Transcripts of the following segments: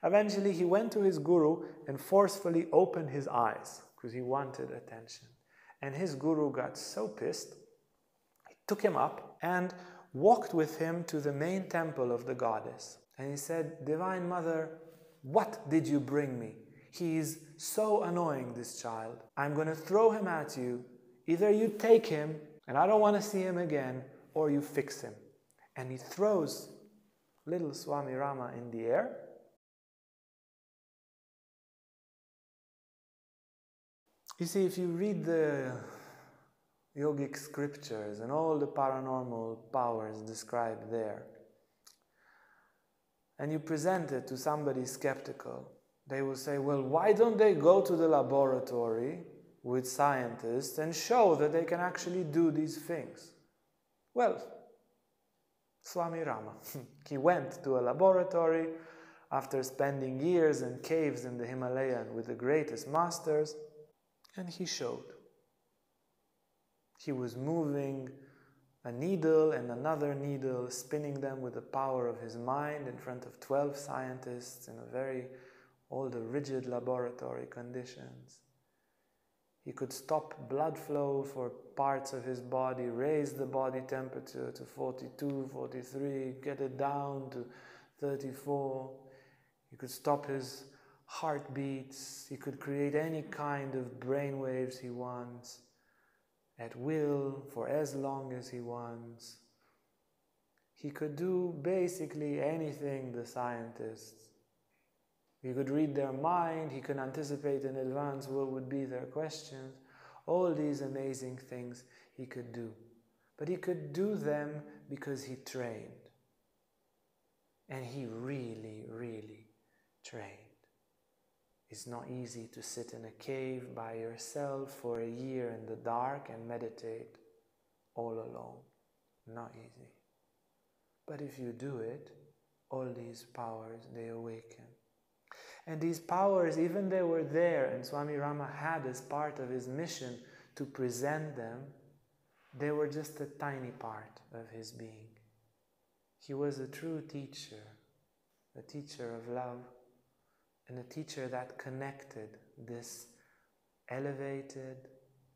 Eventually, he went to his guru and forcefully opened his eyes because he wanted attention. And his guru got so pissed, he took him up and walked with him to the main temple of the goddess. And he said, "Divine Mother, what did you bring me? He is so annoying, this child. I'm going to throw him at you. Either you take him, and I don't want to see him again, or you fix him." And he throws little Swami Rama in the air. You see, if you read the yogic scriptures and all the paranormal powers described there, and you present it to somebody skeptical, they will say, well, why don't they go to the laboratory with scientists and show that they can actually do these things? Well, Swami Rama, he went to a laboratory after spending years in caves in the Himalaya with the greatest masters, and he showed. He was moving a needle and another needle, spinning them with the power of his mind in front of 12 scientists in all the rigid laboratory conditions. He could stop blood flow for parts of his body, raise the body temperature to 42, 43, get it down to 34. He could stop his heartbeats. He could create any kind of brain waves he wants at will for as long as he wants. He could do basically anything the scientists. He could read their mind, he could anticipate in advance what would be their questions. All these amazing things he could do. But he could do them because he trained. And he really, really trained. It's not easy to sit in a cave by yourself for a year in the dark and meditate all alone. Not easy. But if you do it, all these powers, they awaken. And these powers, even they were there, and Swami Rama had as part of his mission to present them, they were just a tiny part of his being. He was a true teacher, a teacher of love, and a teacher that connected this elevated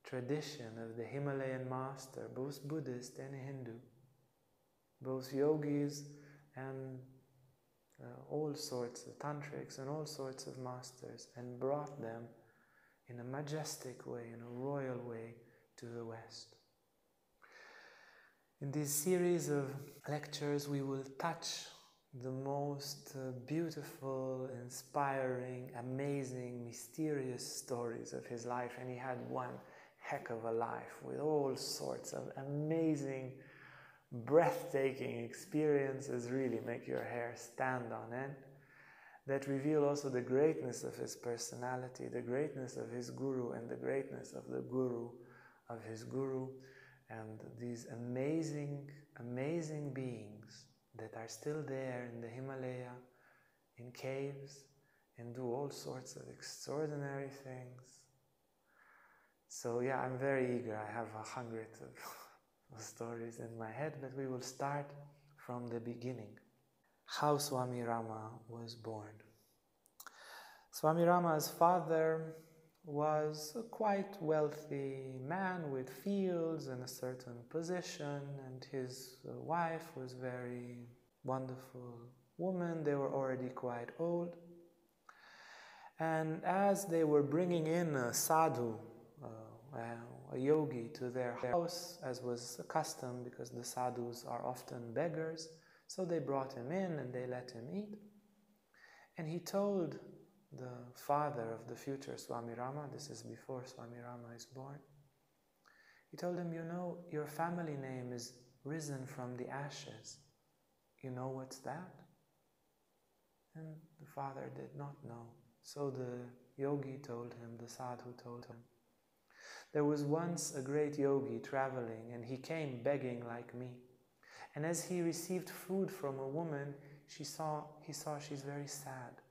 tradition of the Himalayan master, both Buddhist and Hindu, both yogis and all sorts of tantrics and all sorts of masters, and brought them in a majestic way, in a royal way, to the West. In this series of lectures, we will touch the most beautiful, inspiring, amazing, mysterious stories of his life. And he had one heck of a life with all sorts of amazing, breathtaking experiences, really make your hair stand on end, that reveal also the greatness of his personality, the greatness of his guru, and the greatness of the guru of his guru, and these amazing, amazing beings that are still there in the Himalaya, in caves, and do all sorts of extraordinary things. So yeah, I'm very eager. I have 100 of stories in my head, but we will start from the beginning. How Swami Rama was born. Swami Rama's father was a quite wealthy man with fields and a certain position, and his wife was a very wonderful woman. They were already quite old. And as they were bringing in a sadhu, a yogi, to their house, as was the custom, because the sadhus are often beggars, so they brought him in and they let him eat. And he told the father of the future Swami Rama, this is before Swami Rama is born, he told him, you know, your family name is risen from the ashes. You know what's that? And the father did not know. So the yogi told him, the sadhu told him, there was once a great yogi traveling, and he came begging like me. And as he received food from a woman, he saw she's very sad.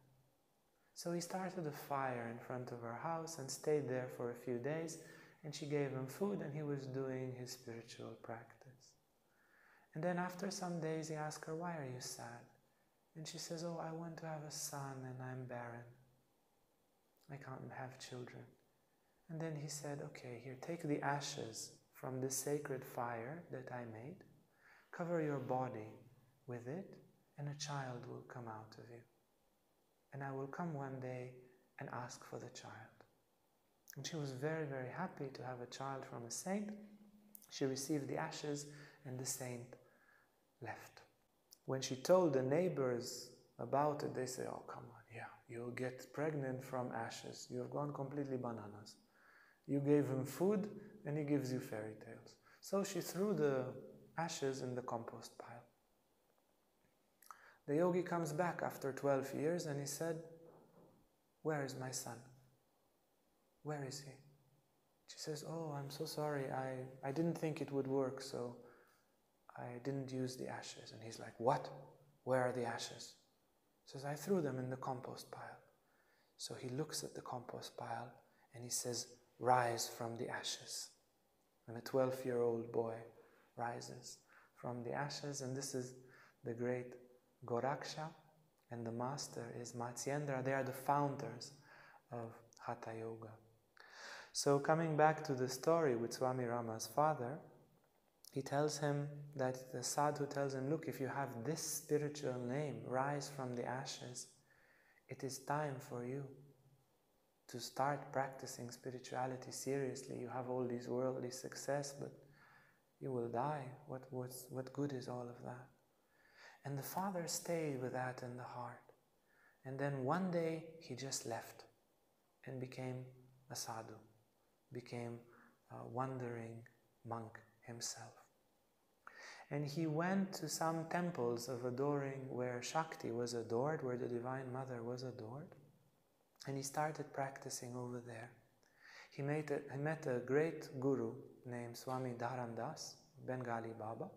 So he started a fire in front of her house and stayed there for a few days, and she gave him food, and he was doing his spiritual practice. And then after some days he asked her, why are you sad? And she says, oh, I want to have a son and I'm barren. I can't have children. And then he said, okay, here, take the ashes from this sacred fire that I made, cover your body with it, and a child will come out of you. And I will come one day and ask for the child. And she was very, very happy to have a child from a saint. She received the ashes and the saint left. When she told the neighbors about it, they say, oh, come on, yeah, you'll get pregnant from ashes. You have gone completely bananas. You gave him food and he gives you fairy tales. So she threw the ashes in the compost pile. The yogi comes back after 12 years and he said, where is my son? Where is he? She says, oh, I'm so sorry. I didn't think it would work, so I didn't use the ashes. And he's like, what? Where are the ashes? She says, I threw them in the compost pile. So he looks at the compost pile and he says, rise from the ashes. And a 12-year-old boy rises from the ashes, and this is the great Goraksha, and the master is Matsyendra. They are the founders of Hatha Yoga. So coming back to the story with Swami Rama's father, he tells him that the sadhu tells him, look, if you have this spiritual name, rise from the ashes, it is time for you to start practicing spirituality seriously. You have all these worldly success, but you will die. What good is all of that? And the father stayed with that in the heart. And then one day he just left and became a sadhu, became a wandering monk himself. And he went to some temples of adoring where Shakti was adored, where the Divine Mother was adored. And he started practicing over there. He met a great guru named Swami Dharamdas, Bengali Baba.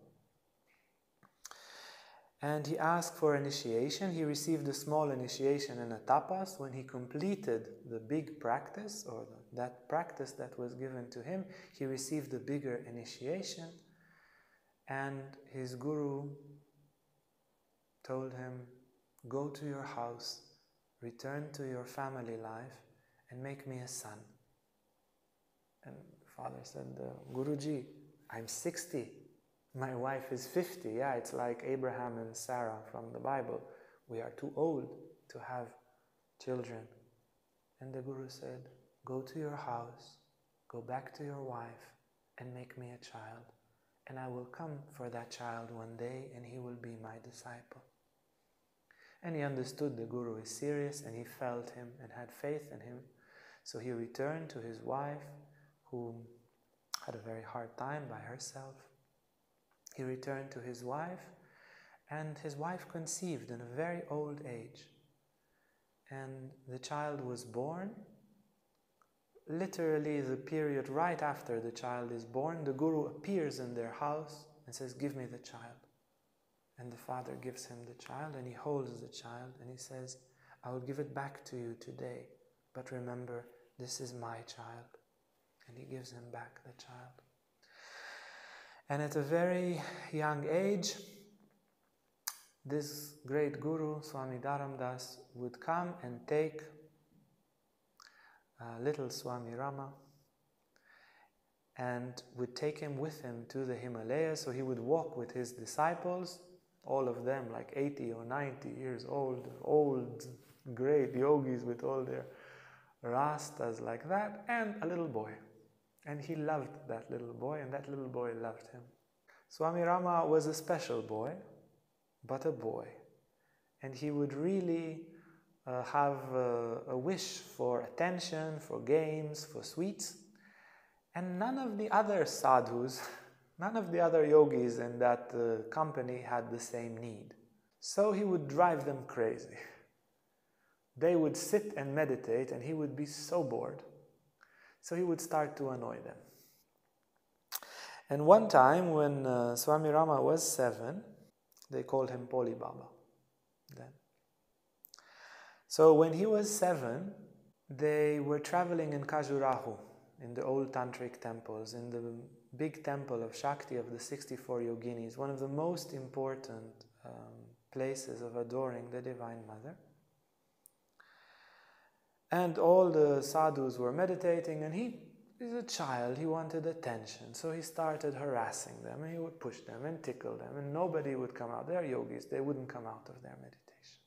And he asked for initiation. He received a small initiation and a tapas. When he completed the big practice, or that practice that was given to him, he received a bigger initiation. And his guru told him, go to your house, return to your family life, and make me a son. And the father said, Guruji, I'm 60. My wife is 50. Yeah, it's like Abraham and Sarah from the Bible. We are too old to have children. And the Guru said, go to your house, go back to your wife, and make me a child. And I will come for that child one day, and he will be my disciple. And he understood the Guru is serious, and he felt him and had faith in him. So he returned to his wife, who had a very hard time by herself. He returned to his wife, and his wife conceived in a very old age. And the child was born. Literally, the period right after the child is born, the Guru appears in their house and says, give me the child. And the father gives him the child, and he holds the child, and he says, I will give it back to you today, but remember, this is my child. And he gives him back the child. And at a very young age, this great Guru, Swami Dharamdas, would come and take little Swami Rama and would take him with him to the Himalayas. So he would walk with his disciples, all of them like 80 or 90 years old, great yogis with all their rastas like that, and a little boy. And he loved that little boy, and that little boy loved him. Swami Rama was a special boy, but a boy. And he would really have a wish for attention, for games, for sweets. And none of the other sadhus, none of the other yogis in that company had the same need. So he would drive them crazy. They would sit and meditate, and he would be so bored. So he would start to annoy them. And one time when Swami Rama was 7, they called him Poli Baba then. So when he was 7, they were traveling in Khajuraho, in the old Tantric temples, in the big temple of Shakti of the 64 yoginis, one of the most important places of adoring the Divine Mother. And all the sadhus were meditating, and he is a child, he wanted attention, so he started harassing them, and he would push them and tickle them, and nobody would come out. They are yogis, they wouldn't come out of their meditation.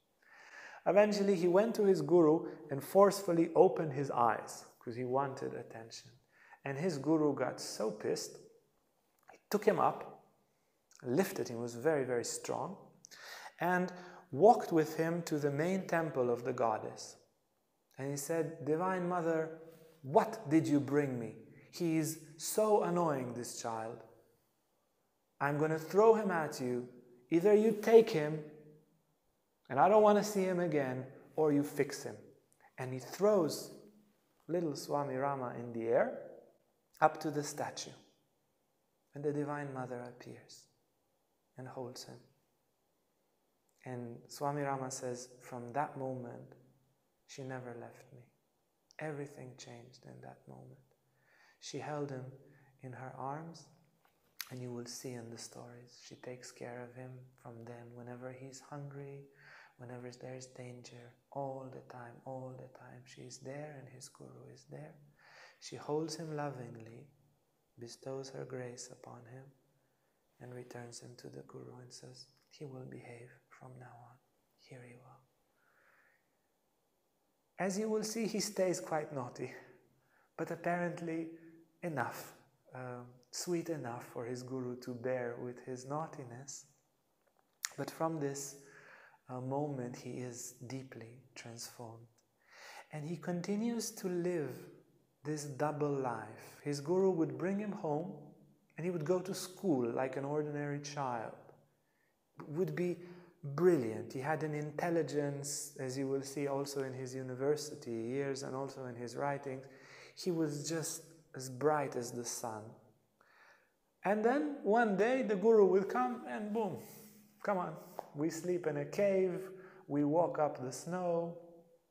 Eventually he went to his guru and forcefully opened his eyes, because he wanted attention. And his guru got so pissed, he took him up, lifted him, he was very, very strong, and walked with him to the main temple of the goddess. And he said, Divine Mother, what did you bring me? He is so annoying, this child. I'm going to throw him at you. Either you take him, and I don't want to see him again, or you fix him. And he throws little Swami Rama in the air up to the statue. And the Divine Mother appears and holds him. And Swami Rama says, from that moment, she never left me. Everything changed in that moment. She held him in her arms, and you will see in the stories, she takes care of him from then, whenever he's hungry, whenever there's danger, all the time. She is there, and his guru is there. She holds him lovingly, bestows her grace upon him, and returns him to the guru and says, he will behave from now on. Here you are. As you will see, he stays quite naughty, but apparently enough, sweet enough for his guru to bear with his naughtiness. But from this moment, he is deeply transformed. And he continues to live this double life. His guru would bring him home, and he would go to school like an ordinary child. Would be brilliant. He had an intelligence, as you will see also in his university years and also in his writings. He was just as bright as the sun. And then one day the guru would come and boom, come on, we sleep in a cave, we walk up the snow,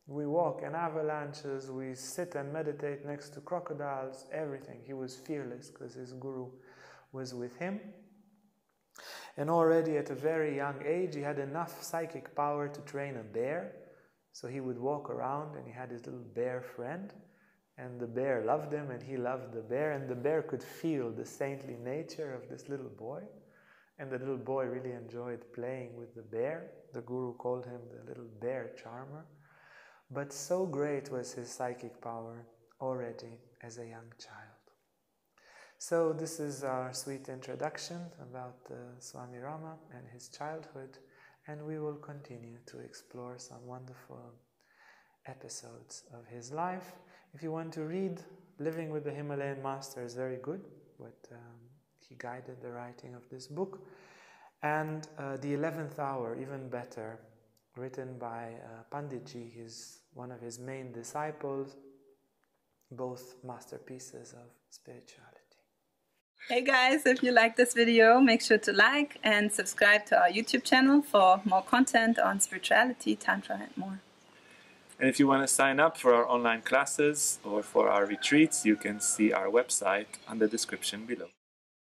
we walk in avalanches, we sit and meditate next to crocodiles, everything. He was fearless because his guru was with him. And already at a very young age, he had enough psychic power to train a bear. So he would walk around, and he had his little bear friend. And the bear loved him, and he loved the bear. And the bear could feel the saintly nature of this little boy. And the little boy really enjoyed playing with the bear. The guru called him the little bear charmer. But so great was his psychic power already as a young child. So this is our sweet introduction about Swami Rama and his childhood, and we will continue to explore some wonderful episodes of his life. If you want to read, Living with the Himalayan Master is very good, but he guided the writing of this book. And The 11th Hour, even better, written by Panditji, one of his main disciples, both masterpieces of spirituality. Hey guys, if you like this video, make sure to like and subscribe to our YouTube channel for more content on spirituality, Tantra and more. And if you want to sign up for our online classes or for our retreats, you can see our website on the description below.